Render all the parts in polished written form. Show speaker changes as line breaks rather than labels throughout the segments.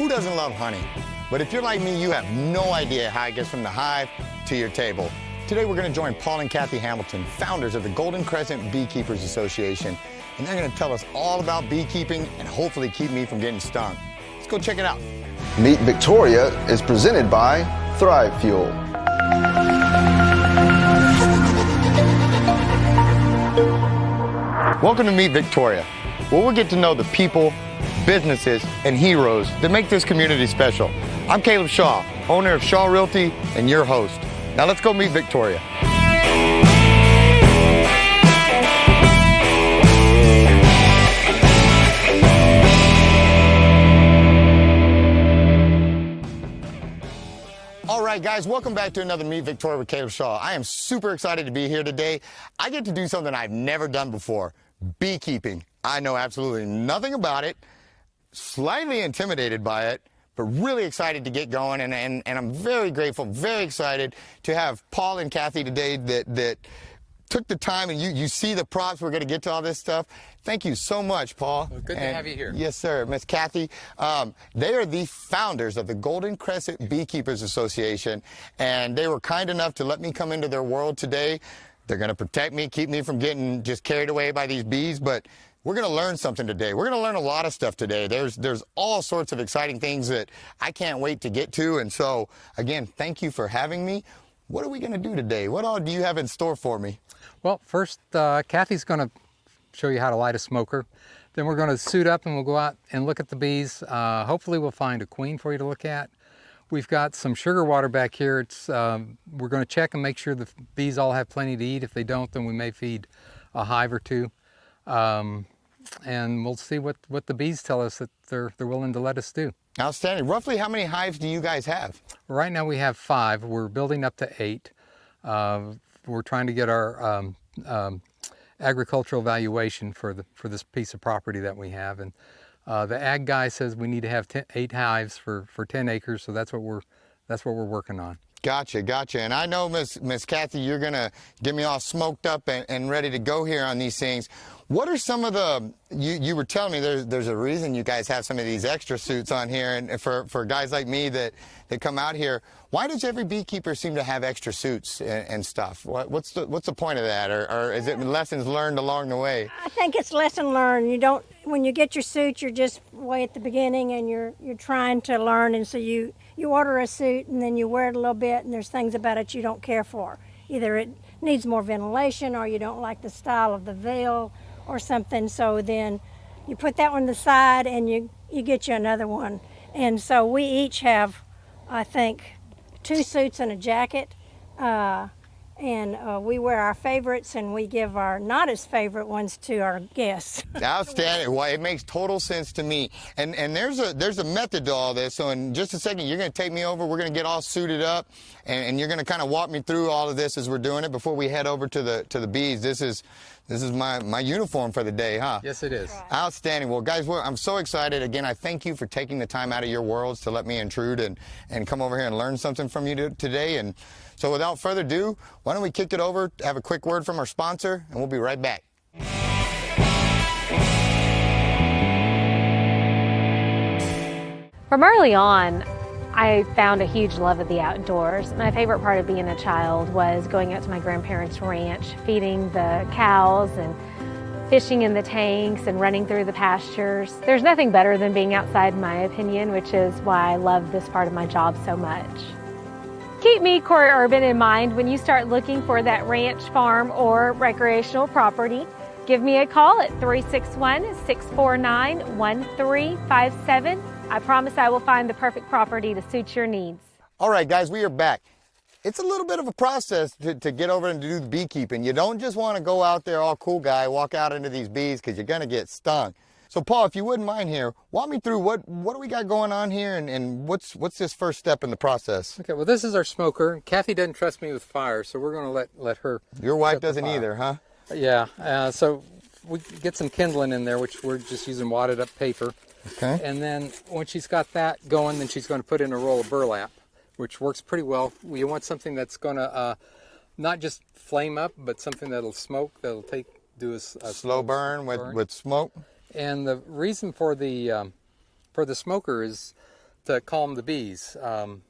Who doesn't love honey? But if you're like me, you have no idea how it gets from the hive to your table. Today we're going to join Paul and Kathy Hamilton, founders of the Golden Crescent Beekeepers Association, and they're going to tell us all about beekeeping and hopefully keep me from getting stung. Let's go check it out.
Meet Victoria is presented by ThriveFuel.
Welcome to Meet Victoria, where we'll get to know the people, businesses, and heroes that make this community special. I'm Caleb Shaw, owner of Shaw Realty, and your host. Now let's go meet Victoria. All right, guys, welcome back to another Meet Victoria with Caleb Shaw. I am super excited to be here today. I get to do something I've never done before, beekeeping. I know absolutely nothing about it, slightly intimidated by it, but really excited to get going, and I'm very grateful, very excited to have Paul and Kathy today that took the time, and you see the props. We're going to get to all this stuff. Thank you so much, Paul.
Well, good to have you here.
Yes, sir. Miss Kathy, they are the founders of the Golden Crescent Beekeepers Association, and they were kind enough to let me come into their world today. They're going to protect me, keep me from getting just carried away by these bees, but we're going to learn something today. We're going to learn a lot of stuff today. There's all sorts of exciting things that I can't wait to get to. And so, again, thank you for having me. What are we going to do today? What all do you have in store for me?
Well, first, Kathy's going to show you how to light a smoker. Then we're going to suit up and we'll go out and look at the bees. Hopefully we'll find a queen for you to look at. We've got some sugar water back here. It's we're going to check and make sure the bees all have plenty to eat. If they don't, then we may feed a hive or two. And we'll see what the bees tell us that they're willing to let us do.
Outstanding. Roughly how many hives do you guys have?
Right now we have 5. We're building up to 8. We're trying to get our agricultural valuation for this piece of property that we have, and the ag guy says we need to have 8 hives for 10 acres. So that's what we're working on.
Gotcha. And I know, Miss Kathy, you're going to get me all smoked up and ready to go here on these things. What are some of the, you were telling me there's a reason you guys have some of these extra suits on here, and for guys like me that come out here, why does every beekeeper seem to have extra suits and stuff? What's the point of that? Or is it lessons learned along the way?
I think it's lesson learned. When you get your suit, you're just way at the beginning and you're trying to learn, and so you order a suit and then you wear it a little bit, and there's things about it you don't care for. Either it needs more ventilation or you don't like the style of the veil or something, so then you put that one to the side and you get you another one. And so we each have, I think, 2 suits and a jacket, and we wear our favorites and we give our not as favorite ones to our guests.
Outstanding. Well, it makes total sense to me. And there's a method to all this. So in just a second, you're going to take me over. We're going to get all suited up, and you're going to kind of walk me through all of this as we're doing it before we head over to the bees. This is my uniform for the day, huh?
Yes, it is.
Right.
Outstanding. Well, guys, I'm so excited. Again, I thank you for taking the time out of your worlds to let me intrude and come over here and learn something from you today. And so without further ado, why don't we kick it over, have a quick word from our sponsor, and we'll be right back.
From early on, I found a huge love of the outdoors. My favorite part of being a child was going out to my grandparents' ranch, feeding the cows and fishing in the tanks and running through the pastures. There's nothing better than being outside, in my opinion, which is why I love this part of my job so much. Keep me, Corri Urban, in mind when you start looking for that ranch, farm, or recreational property. Give me a call at 361-649-1357. I promise I will find the perfect property to suit your needs.
All right, guys, we are back. It's a little bit of a process to get over and do the beekeeping. You don't just want to go out there all cool guy, walk out into these bees, because you're going to get stung. So, Paul, if you wouldn't mind here, walk me through what do we got going on here, and what's this first step in the process?
Okay, well, this is our smoker. Kathy doesn't trust me with fire, so we're going to let her.
Your wife doesn't either, huh?
Yeah, so we get some kindling in there, which we're just using wadded up paper.
Okay.
And then once she's got that going, then she's going to put in a roll of burlap, which works pretty well. You want something that's going to not just flame up, but something that'll smoke, that'll do a
slow burn with smoke.
And the reason for the smoker is to calm the bees. When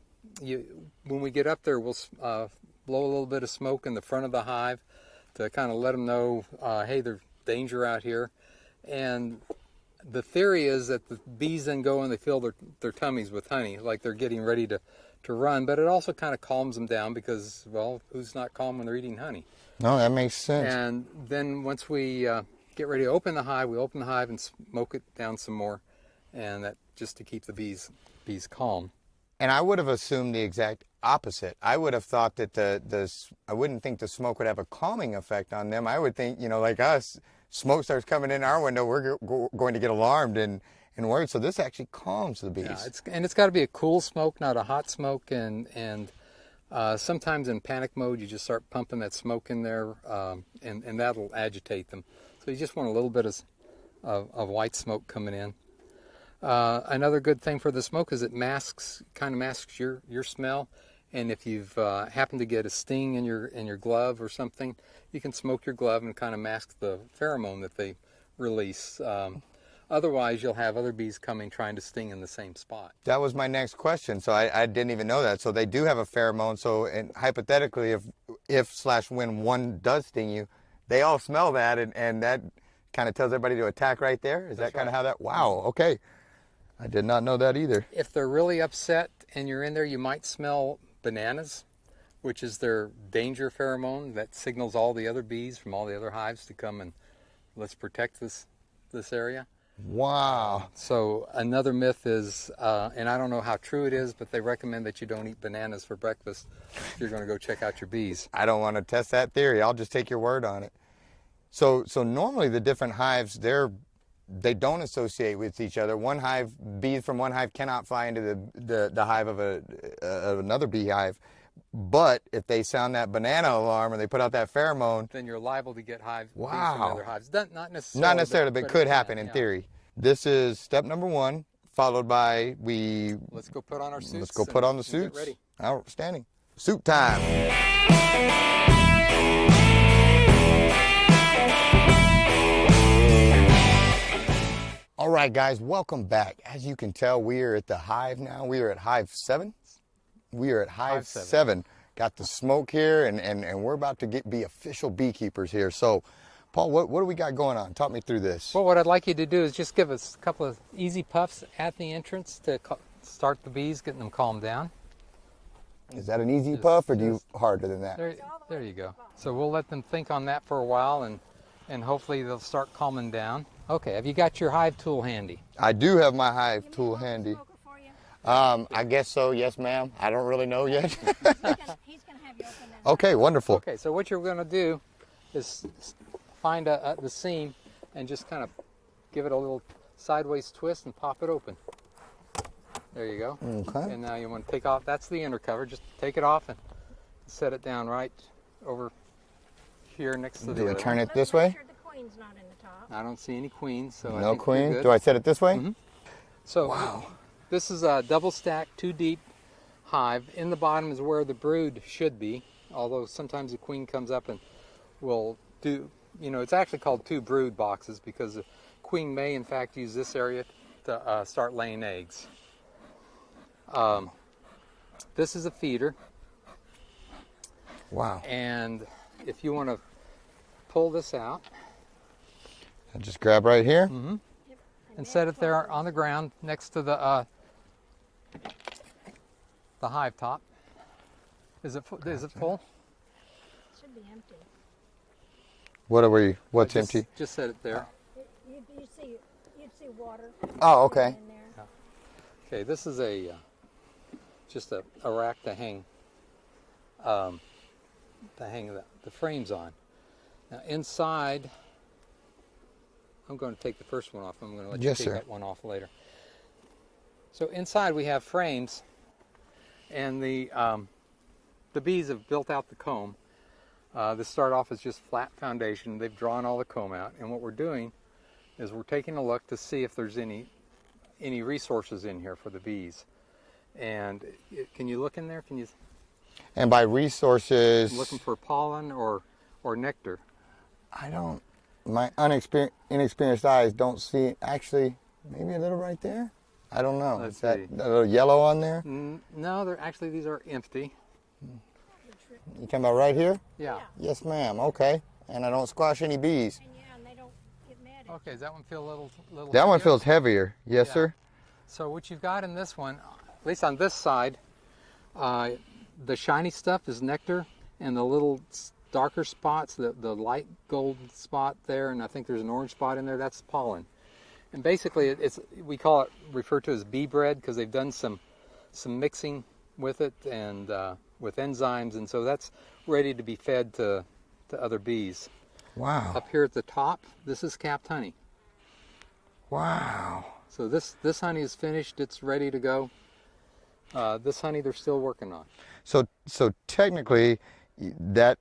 we get up there, we'll blow a little bit of smoke in the front of the hive to kind of let them know, hey, there's danger out here. And the theory is that the bees then go and they fill their tummies with honey, like they're getting ready to run, but it also kind of calms them down because, well, who's not calm when they're eating honey?
No, that makes sense.
And then once we get ready to open the hive, we open the hive and smoke it down some more, and that just to keep the bees calm.
And I would have assumed the exact opposite. I would have thought that I wouldn't think the smoke would have a calming effect on them. I would think, like us, smoke starts coming in our window, we're going to get alarmed and worried. So this actually calms the bees.
Yeah, it's got to be a cool smoke, not a hot smoke. And sometimes in panic mode, you just start pumping that smoke in there, and that'll agitate them. So you just want a little bit of white smoke coming in. Another good thing for the smoke is it kind of masks your smell. And if you've happened to get a sting in your glove or something, you can smoke your glove and kind of mask the pheromone that they release. Otherwise, you'll have other bees coming trying to sting in the same spot.
That was my next question. So I didn't even know that. So they do have a pheromone. So and hypothetically, if/when one does sting you, they all smell that, and that kind of tells everybody to attack right there. Is that kind of how that? Wow. Okay. I did not know that either.
If they're really upset and you're in there, you might smell bananas, which is their danger pheromone that signals all the other bees from all the other hives to come and let's protect this area.
Wow.
So another myth is, and I don't know how true it is, but they recommend that you don't eat bananas for breakfast if you're going to go check out your bees.
I don't want to test that theory. I'll just take your word on it. So normally the different hives, they don't associate with each other. Bees from one hive cannot fly into the hive of another beehive. But if they sound that banana alarm or they put out that pheromone,
then you're liable to get bees from
wow.
other hives. Not necessarily.
Not necessarily, but it could happen in theory. This is step number 1, followed by
let's go put on our suits.
Let's go put on the suits.
Get ready.
Outstanding. Suit time. All right, guys, welcome back. As you can tell, we are at the hive now. We are at Hive 7. We are at Hive 7. Got the smoke here, and we're about to be official beekeepers here. So, Paul, what do we got going on? Talk me through this.
Well, what I'd like you to do is just give us a couple of easy puffs at the entrance to start the bees, getting them calmed down.
Is that an easy puff, or do you harder than that?
There you go. So we'll let them think on that for a while, and hopefully they'll start calming down. Okay, have you got your hive tool handy?
I do have my hive tool handy. I guess so, yes, ma'am. I don't really know yet.
He's gonna have you open that.
Okay, wonderful.
Okay, so what you're going to do is find the seam and just kind of give it a little sideways twist and pop it open. There you go.
Okay.
And now you want to take off, that's the inner cover, just take it off and set it down right over here next to the
Do we
other
turn
one.
it this way?
Make sure the queen's not in the top.
I don't see any queens, so I
No
think we're
queen?
good.
Do I set it this way?
Mm-hmm. So
Wow.
this is a double stack, 2 deep hive. In the bottom is where the brood should be, although sometimes the queen comes up and will do, it's actually called 2 brood boxes because the queen may in fact use this area to start laying eggs. This is a feeder.
Wow.
And if you want to pull this out,
I just grab right here.
mm-hmm, and set it there on the ground next to the hive top. Is it full? Is it full?
It should be empty.
What's
Just-
empty?
Just set it there.
You'd see water.
Oh, okay.
In there.
Okay, this is just a rack to hang the frames on. Now inside, I'm going to take the first one off. I'm going to let
Yes,
you take
sir.
that one off later. So inside we have frames, and the bees have built out the comb. This start off as just flat foundation. They've drawn all the comb out, and what we're doing is we're taking a look to see if there's any resources in here for the bees. And can you look in there? Can you?
And by resources,
I'm looking for pollen or nectar.
my inexperienced eyes don't see, actually, maybe a little right there. I don't know.
Let's
Is that
see.
a little yellow on there?
No, they're actually, these are empty.
You talking about right here?
Yeah.
Yes, ma'am. Okay. And I don't squash any bees.
And they don't get mad at
Okay, does that one feel a little
That one
heavier?
feels heavier. Yes,
Yeah.
sir.
So what you've got in this one, at least on this side, the shiny stuff is nectar, and the little darker spots, the light gold spot there, and I think there's an orange spot in there, that's pollen. And basically, we refer to it as bee bread because they've done some mixing with it and with enzymes, and so that's ready to be fed to other bees.
Wow.
Up here at the top, this is capped honey.
Wow.
So this honey is finished, it's ready to go. This honey they're still working on.
So technically, that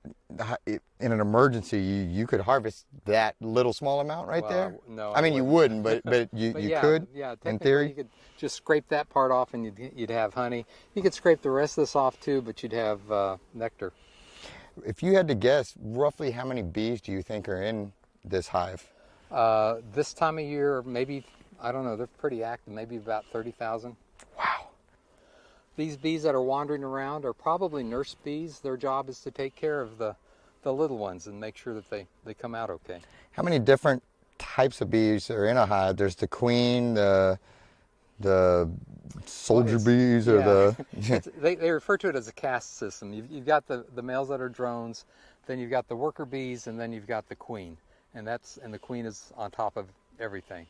in an emergency, you could harvest that little small amount right there.
No,
I mean, you wouldn't, but you
yeah,
could.
Yeah,
in
technically
theory.
you could just scrape that part off and you'd have honey. You could scrape the rest of this off too, but you'd have nectar.
If you had to guess, roughly how many bees do you think are in this hive?
This time of year, maybe, I don't know, they're pretty active, maybe about 30,000.
Wow.
These bees that are wandering around are probably nurse bees. Their job is to take care of the little ones and make sure that they come out okay.
How many different types of bees are in a hive? There's the queen, the soldier bees, or
they refer to it as a caste system. You've got the males that are drones, then you've got the worker bees, and then you've got the queen, and the queen is on top of everything.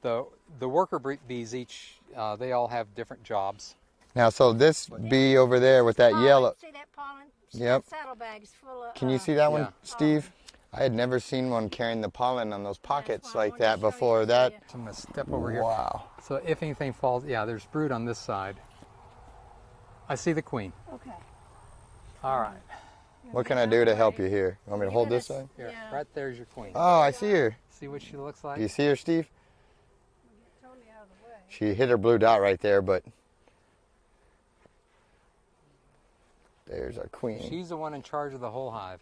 The worker bees they all have different jobs.
Now, so this bee over there with that
pollen.
yellow.
See that pollen?
Yep.
That saddlebag's full of.
Can you see that one,
Yeah.
Steve? I had never seen one carrying the pollen on those pockets
why I
like
wanted to
that
show you
before.
to
That.
see it.
So I'm going to step over here.
Wow.
So if anything falls, yeah, there's brood on this side. I see the queen.
Okay.
All right.
What can I do to help you here? You want me to hold this side?
Here,
Yeah.
right there's your queen.
Oh, I see her.
See what she looks like?
Do you see her, Steve?
Totally out of the way.
She hit her blue dot right there, but there's our queen.
She's the one in charge of the whole hive.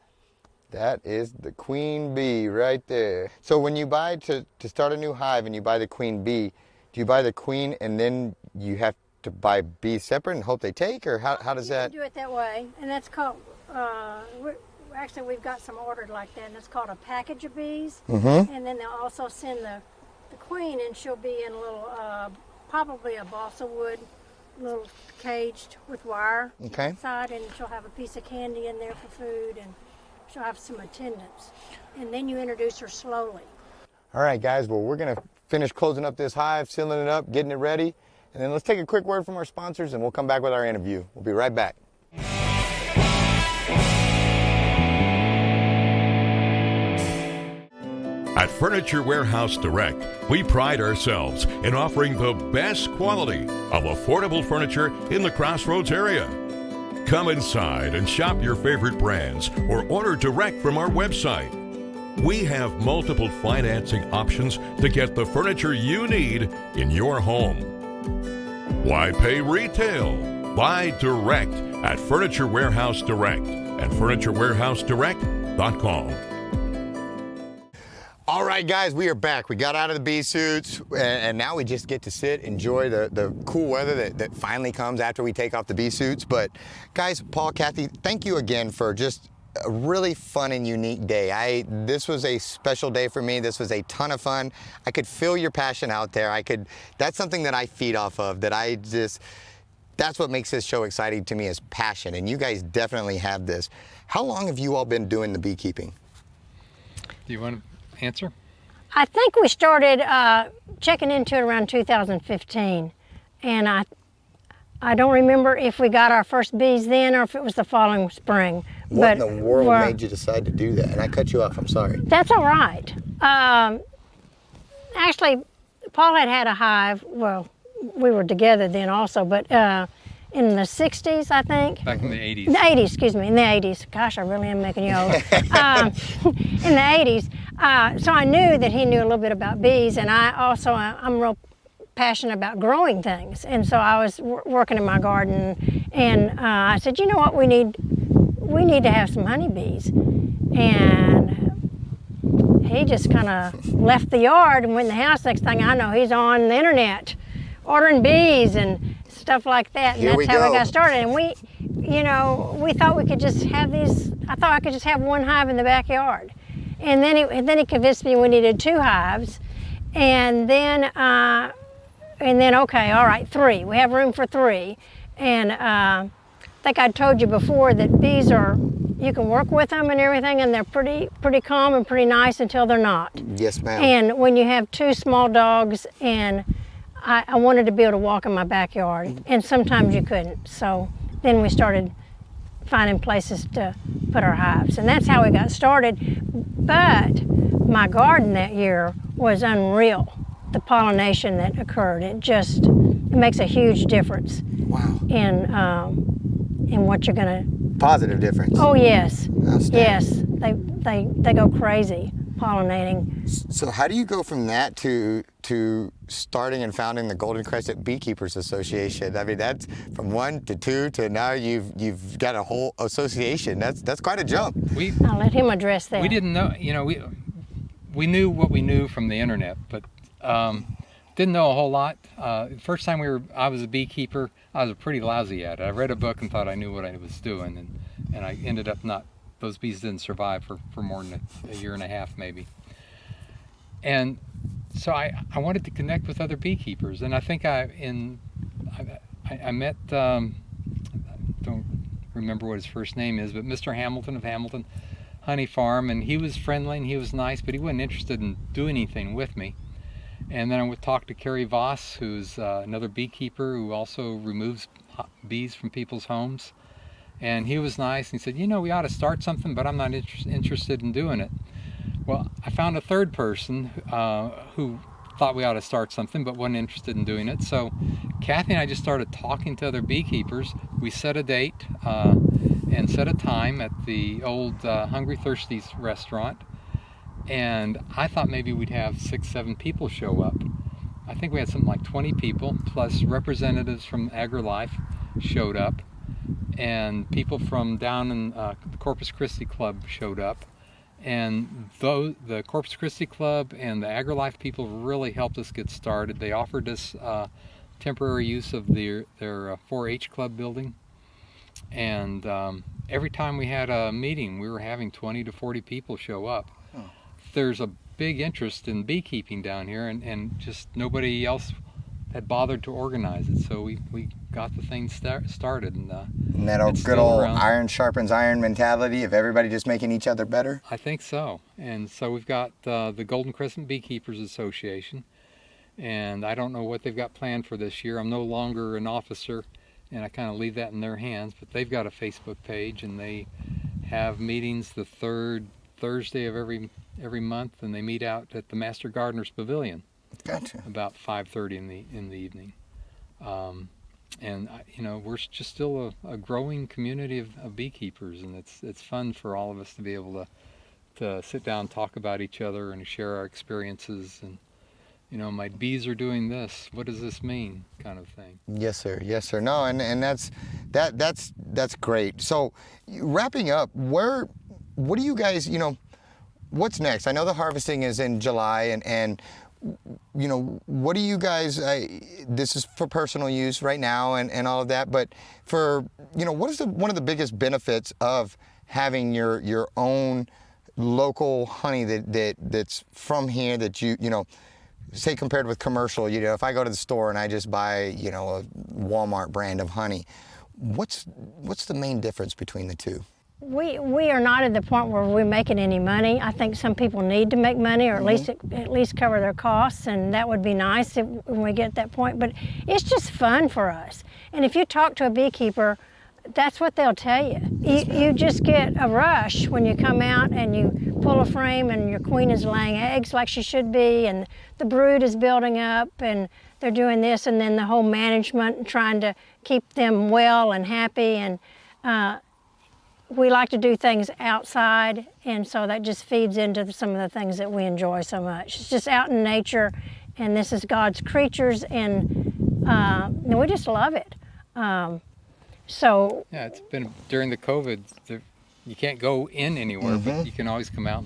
That is the queen bee right there. So when you buy to start a new hive and you buy the queen bee, do you buy the queen and then you have to buy bees separate and hope they take, or how does
You
that?
can do it that way, and that's called. Actually, we've got some ordered like that, and it's called a package of bees.
Mm-hmm.
And then they'll also send the queen, and she'll be in a little, probably a balsa wood, little caged with wire
Okay.
inside, and she'll have a piece of candy in there for food, and she'll have some attendants. And then you introduce her slowly.
All right, guys. Well, we're gonna finish closing up this hive, sealing it up, getting it ready, and then let's take a quick word from our sponsors, and we'll come back with our interview. We'll be right back.
At Furniture Warehouse Direct, we pride ourselves in offering the best quality of affordable furniture in the Crossroads area. Come inside and shop your favorite brands or order direct from our website. We have multiple financing options to get the furniture you need in your home. Why pay retail? Buy direct at Furniture Warehouse Direct and FurnitureWarehouseDirect.com.
All right, guys, we are back. We got out of the bee suits, and now we just get to sit, enjoy the cool weather that finally comes after we take off the bee suits. But guys, Paul, Kathy, thank you again for just a really fun and unique day. This was a special day for me. This was a ton of fun. I could feel your passion out there. That's something that I feed off of, that's what makes this show exciting to me, is passion, and you guys definitely have this. How long have you all been doing the beekeeping?
Do you want to answer?
I think we started checking into it around 2015, and I don't remember if we got our first bees then or if it was the following spring.
What
But
in the world
we're-
made you decide to do that? And I cut you off, I'm sorry.
That's all right. Actually, Paul had a hive. Well, we were together then also, but in the 60s, I think.
Back in the 80s.
In the 80s, excuse me, in the 80s. Gosh, I really am making you old. In the 80s. So I knew that he knew a little bit about bees, and I'm real passionate about growing things. And so I was working in my garden, and I said, you know what, we need to have some honeybees. And he just kind of left the yard and went in the house. Next thing I know, he's on the internet ordering bees and stuff like that. And
Here we
that's how
go.
we got started. And we, you know, we thought we could just have these. I thought I could just have one hive in the backyard. And then he convinced me we needed 2 hives. And then okay, all right, 3. We have room for 3. And I think I told you before that bees are, you can work with them and everything, and they're pretty calm and pretty nice until they're not.
Yes, ma'am.
And when you have 2 small dogs, and I wanted to be able to walk in my backyard, and sometimes you couldn't. So then we started finding places to put our hives, and that's how we got started. But my garden that year was unreal. The pollination that occurred, it makes a huge difference.
Wow.
In what you're gonna.
Positive difference.
Oh yes.
Outstanding.
Yes, they go crazy pollinating.
So how do you go from that to starting and founding the Golden Crescent Beekeepers Association? I mean, that's from 1 to 2 to now you've got a whole association. That's quite a jump.
I'll let him address that.
We didn't know, you know, we knew what we knew from the internet, but didn't know a whole lot. First time I was a beekeeper, I was pretty lousy at it. I read a book and thought I knew what I was doing, and I ended up not. Those bees didn't survive for more than a year and a half, maybe. And so I wanted to connect with other beekeepers, and I think I met, don't remember what his first name is, but Mr. Hamilton of Hamilton Honey Farm, and he was friendly and he was nice, but he wasn't interested in doing anything with me. And then I would talk to Corri Voss, who's another beekeeper who also removes bees from people's homes. And he was nice, and he said, you know, we ought to start something, but I'm not interested in doing it. Well, I found a third person who thought we ought to start something, but wasn't interested in doing it. So Kathy and I just started talking to other beekeepers. We set a date and set a time at the old Hungry Thirsties restaurant. And I thought maybe we'd have 6, 7 people show up. I think we had something like 20 people, plus representatives from AgriLife showed up. And people from down in the Corpus Christi Club showed up. And the Corpus Christi Club and the AgriLife people really helped us get started. They offered us temporary use of their 4-H club building. And every time we had a meeting, we were having 20 to 40 people show up. Oh. There's a big interest in beekeeping down here, and just nobody else had bothered to organize it. So we got the thing started. And
that good old iron sharpens iron mentality of everybody just making each other better?
I think so. And so we've got the Golden Crescent Beekeepers Association, and I don't know what they've got planned for this year. I'm no longer an officer, and I kind of leave that in their hands, but they've got a Facebook page, and they have meetings the 3rd Thursday of every month, and they meet out at the Master Gardener's Pavilion.
Gotcha.
About 5:30 in the evening. And you know, we're just still a growing community of beekeepers, and it's fun for all of us to be able to sit down and talk about each other and share our experiences. And you know, my bees are doing this, what does this mean, kind of thing.
Yes sir, yes sir. No, and that's great. So wrapping up, what do you guys, you know, what's next? I know the harvesting is in July, and you know, what do you guys, this is for personal use right now and all of that, but for, you know, what is one of the biggest benefits of having your own local honey that's from here, that you know, say compared with commercial, you know, if I go to the store and I just buy, you know, a Walmart brand of honey, what's the main difference between the two?
We are not at the point where we're making any money. I think some people need to make money, or at least cover their costs, and that would be nice when we get to that point. But it's just fun for us. And if you talk to a beekeeper, that's what they'll tell you. You just get a rush when you come out and you pull a frame and your queen is laying eggs like she should be, and the brood is building up, and they're doing this, and then the whole management and trying to keep them well and happy. And we like to do things outside, and so that just feeds into some of the things that we enjoy so much. It's just out in nature, and this is God's creatures, and we just love it. So
yeah, it's been during the COVID. You can't go in anywhere, but you can always come out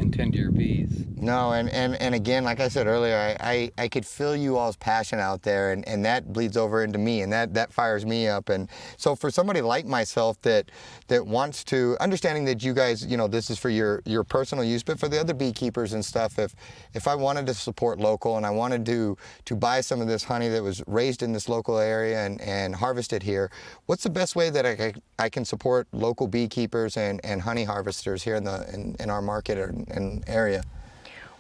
and tend to your bees.
No, and again, like I said earlier, I could feel you all's passion out there, and that bleeds over into me, and that fires me up. And so for somebody like myself that wants to, understanding that you guys, you know, this is for your personal use, but for the other beekeepers and stuff, if I wanted to support local and I wanted to buy some of this honey that was raised in this local area and harvested here, what's the best way that I can support local beekeepers and honey harvesters here in our market and area?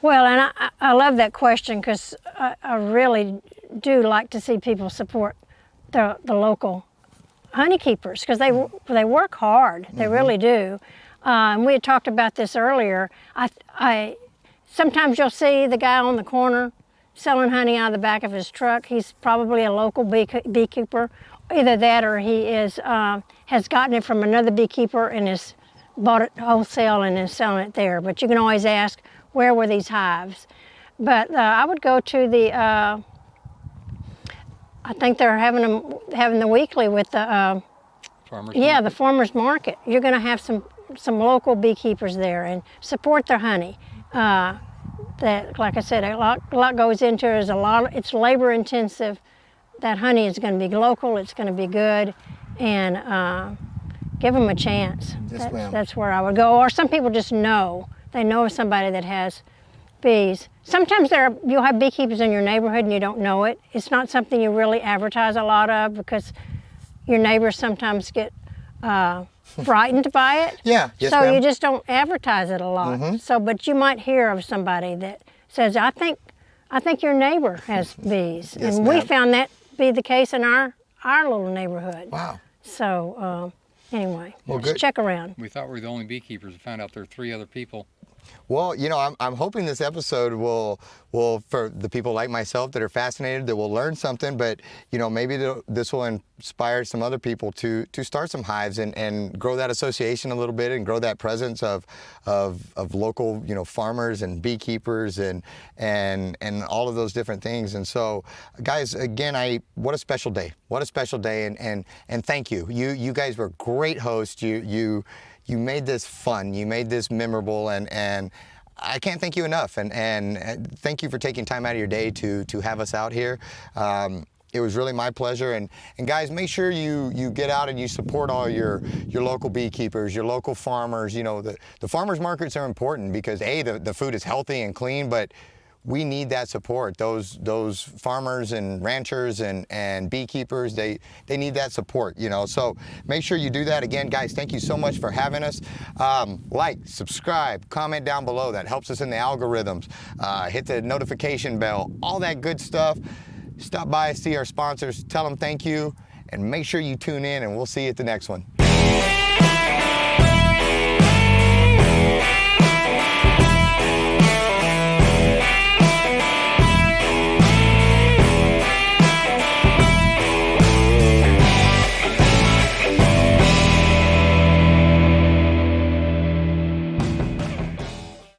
Well, and I love that question, because I really do like to see people support the local honey keepers, because they work hard. They really do. And we had talked about this earlier. Sometimes you'll see the guy on the corner selling honey out of the back of his truck. He's probably a local beekeeper. Either that, or he has gotten it from another beekeeper and has bought it wholesale and is selling it there. But you can always ask, where were these hives? But I would go to the, I think they're having the weekly with the,
Farmers
yeah,
market.
the farmers market. You're going to have some local beekeepers there, and support their honey. That, like I said, a lot goes into it. It's labor intensive. That honey is going to be local. It's going to be good, and give them a chance.
Yes, ma'am.
That's where I would go. Or some people just know. They know of somebody that has bees. Sometimes you'll have beekeepers in your neighborhood and you don't know it. It's not something you really advertise a lot of, because your neighbors sometimes get frightened by it.
Yeah, yes,
so
ma'am.
you just don't advertise it a lot. So, but you might hear of somebody that says, I think your neighbor has bees.
Yes,
and we
ma'am.
found that be the case in our little neighborhood.
Wow.
So anyway,
Well,
just
good.
check around.
We thought we were the only beekeepers and found out there are 3 other people.
Well, you know, I'm hoping this episode will, for the people like myself that are fascinated, that will learn something, but, you know, maybe this will inspire some other people to start some hives and grow that association a little bit and grow that presence of local, you know, farmers and beekeepers and all of those different things. And so, guys, again, what a special day. What a special day, and thank you. You guys were great hosts. You made this fun, you made this memorable, and I can't thank you enough. And thank you for taking time out of your day to have us out here. It was really my pleasure. And guys, make sure you get out and you support all your local beekeepers, your local farmers. You know, the farmers markets are important because the food is healthy and clean, but we need that support. Those farmers and ranchers and beekeepers, they need that support, you know. So make sure you do that. Again, guys, thank you so much for having us. Like, subscribe, comment down below. That helps us in the algorithms. Hit the notification bell, all that good stuff. Stop by, see our sponsors, tell them thank you, and make sure you tune in, and we'll see you at the next one.